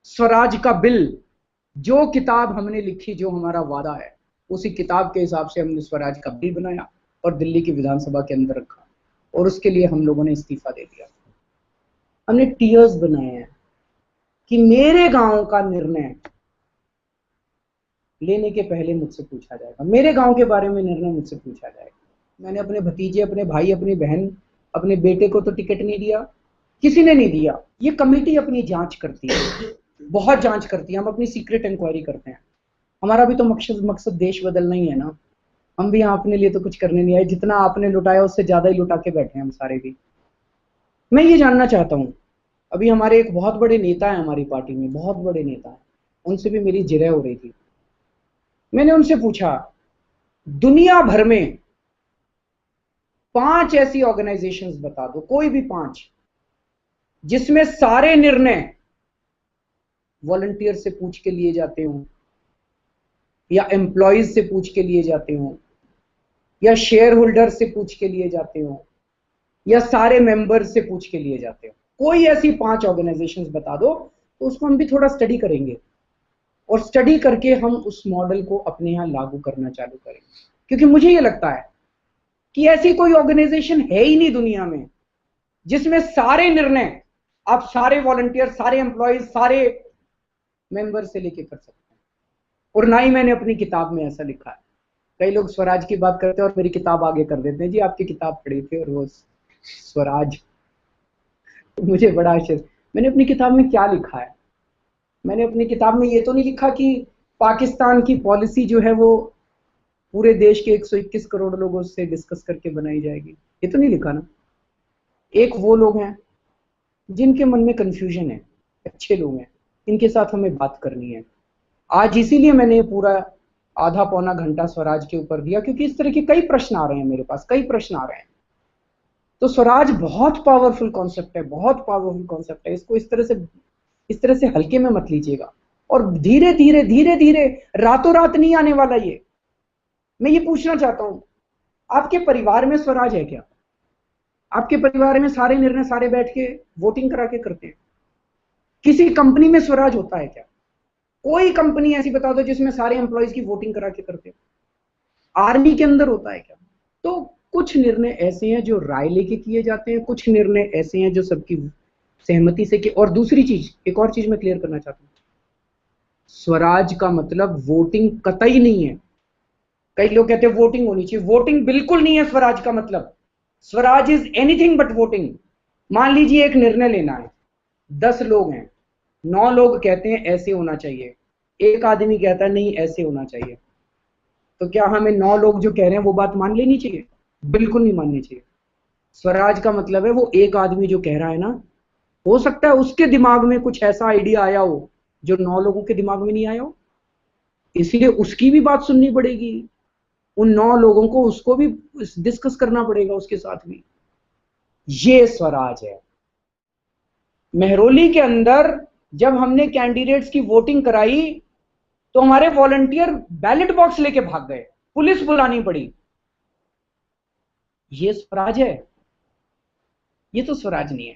स्वराज का बिल, जो किताब हमने लिखी, जो हमारा वादा है, उसी किताब के हिसाब से हमने स्वराज का बिल बनाया और दिल्ली की विधानसभा के अंदर रखा, और उसके लिए हम लोगों ने इस्तीफा दे दिया। हमने टीयर्स बनाए हैं कि मेरे गांव का निर्णय लेने के पहले मुझसे पूछा जाएगा, मेरे गांव के बारे में निर्णय मुझसे पूछा जाएगा। मैंने अपने भतीजे, अपने भाई, अपनी बहन, अपने बेटे को तो टिकट नहीं दिया, किसी ने नहीं दिया। ये कमेटी अपनी जांच करती है, बहुत जांच करती है। हम अपनी सीक्रेट इंक्वायरी करते हैं। हमारा भी तो मकसद देश बदलना ही है ना। हम भी यहाँ अपने लिए तो कुछ करने नहीं आए। जितना आपने लुटाया उससे ज्यादा ही लुटा के बैठे हैं हम सारे भी। मैं ये जानना चाहता हूँ, अभी हमारे एक बहुत बड़े नेता है हमारी पार्टी में, बहुत बड़े नेता है, उनसे भी मेरी जिरह हो रही थी। मैंने उनसे पूछा, दुनिया भर में 5 ऐसी ऑर्गेनाइजेशंस बता दो, कोई भी 5, जिसमें सारे निर्णय वॉलंटियर से पूछ के लिए जाते हो, या एम्प्लॉयज से पूछ के लिए जाते हो, या शेयर होल्डर से पूछ के लिए जाते हो, या सारे मेंबर से पूछ के लिए जाते हो। कोई ऐसी 5 ऑर्गेनाइजेशंस बता दो, तो उसको हम भी थोड़ा स्टडी करेंगे, और स्टडी करके हम उस मॉडल को अपने यहां लागू करना चालू करेंगे। क्योंकि मुझे ये लगता है कि ऐसी कोई ऑर्गेनाइजेशन है ही नहीं दुनिया में जिसमें सारे निर्णय आप सारे वॉलंटियर, सारे एम्प्लॉयज, सारे मेंबर से लेके कर सकते हैं। और ना ही मैंने अपनी किताब में ऐसा लिखा है। कई लोग स्वराज की बात करते हैं और मेरी किताब आगे कर देते हैं, जी आपकी किताब पढ़ी थी और वो स्वराज। मुझे बड़ा आश्चर्य, मैंने अपनी किताब में क्या लिखा है? मैंने अपनी किताब में ये तो नहीं लिखा कि पाकिस्तान की पॉलिसी जो है वो पूरे देश के 121 करोड़ लोगों से डिस्कस करके बनाई जाएगी, ये तो नहीं लिखा ना। एक वो लोग हैं जिनके मन में कंफ्यूजन है, अच्छे लोग हैं, इनके साथ हमें बात करनी है। आज इसीलिए मैंने पूरा आधा पौना घंटा स्वराज के ऊपर दिया, क्योंकि इस तरह के कई प्रश्न आ रहे हैं मेरे पास, कई प्रश्न आ रहे हैं। तो स्वराज बहुत पावरफुल कॉन्सेप्ट है, बहुत पावरफुल कॉन्सेप्ट है। इसको इस तरह से हल्के में मत लीजिएगा। और धीरे धीरे धीरे धीरे, रातों रात नहीं आने वाला ये। मैं ये पूछना चाहता हूं, आपके परिवार में स्वराज है क्या? आपके परिवार में सारे निर्णय सारे बैठ के वोटिंग करा के करते हैं? किसी कंपनी में स्वराज होता है क्या? कोई कंपनी ऐसी बता दो जिसमें सारे एम्प्लॉयज की वोटिंग करा के करते हैं? आर्मी के अंदर होता है क्या? तो कुछ निर्णय ऐसे हैं जो राय लेके किए जाते हैं, कुछ निर्णय ऐसे हैं जो सबकी सहमति से किए। और दूसरी चीज, एक और चीज मैं क्लियर करना चाहता हूं, स्वराज का मतलब वोटिंग कतई नहीं है। कई लोग कहते हैं वोटिंग होनी चाहिए, वोटिंग बिल्कुल नहीं है स्वराज का मतलब। Swaraj is anything but voting. मान लीजिए एक निर्णय लेना है, 10 लोग हैं, 9 लोग कहते हैं ऐसे होना चाहिए, एक आदमी कहता है नहीं ऐसे होना चाहिए, तो क्या हमें 9 लोग जो कह रहे हैं वो बात मान लेनी चाहिए? बिल्कुल नहीं माननी चाहिए। स्वराज का मतलब है वो एक आदमी जो कह रहा है ना, हो सकता है उसके दिमाग में कुछ ऐसा आइडिया आया हो जो 9 लोगों के दिमाग में नहीं आया हो, इसीलिए उसकी भी बात सुननी पड़ेगी। उन 9 लोगों को उसको भी डिस्कस करना पड़ेगा उसके साथ भी। ये स्वराज है। मेहरौली के अंदर जब हमने कैंडिडेट्स की वोटिंग कराई तो हमारे वॉलंटियर बैलेट बॉक्स लेके भाग गए, पुलिस बुलानी पड़ी। ये स्वराज है? ये तो स्वराज नहीं है।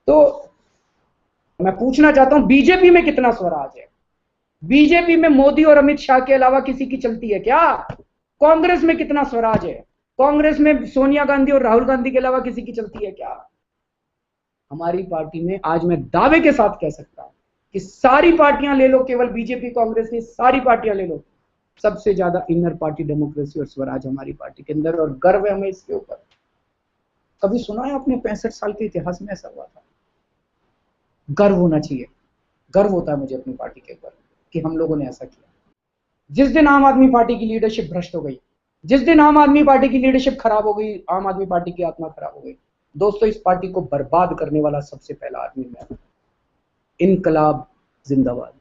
तो मैं पूछना चाहता हूं, बीजेपी में कितना स्वराज है? बीजेपी में मोदी और अमित शाह के अलावा किसी की चलती है क्या? कांग्रेस में कितना स्वराज है? कांग्रेस में सोनिया गांधी और राहुल गांधी के अलावा किसी की चलती है क्या? हमारी पार्टी में आज मैं दावे के साथ कह सकता हूं कि सारी पार्टियां ले लो, केवल बीजेपी कांग्रेस नहीं, सारी पार्टियां ले लो, सबसे ज्यादा इनर पार्टी डेमोक्रेसी और स्वराज हमारी पार्टी के अंदर, और गर्व है हमें इसके ऊपर। कभी सुना है आपने 65 साल के इतिहास में ऐसा हुआ था? गर्व होना चाहिए। गर्व होता है मुझे अपनी पार्टी के ऊपर कि हम लोगों ने ऐसा किया। जिस दिन आम आदमी पार्टी की लीडरशिप भ्रष्ट हो गई, जिस दिन आम आदमी पार्टी की लीडरशिप खराब हो गई, आम आदमी पार्टी की आत्मा खराब हो गई, दोस्तों इस पार्टी को बर्बाद करने वाला सबसे पहला आदमी मैं। इनकलाब जिंदाबाद।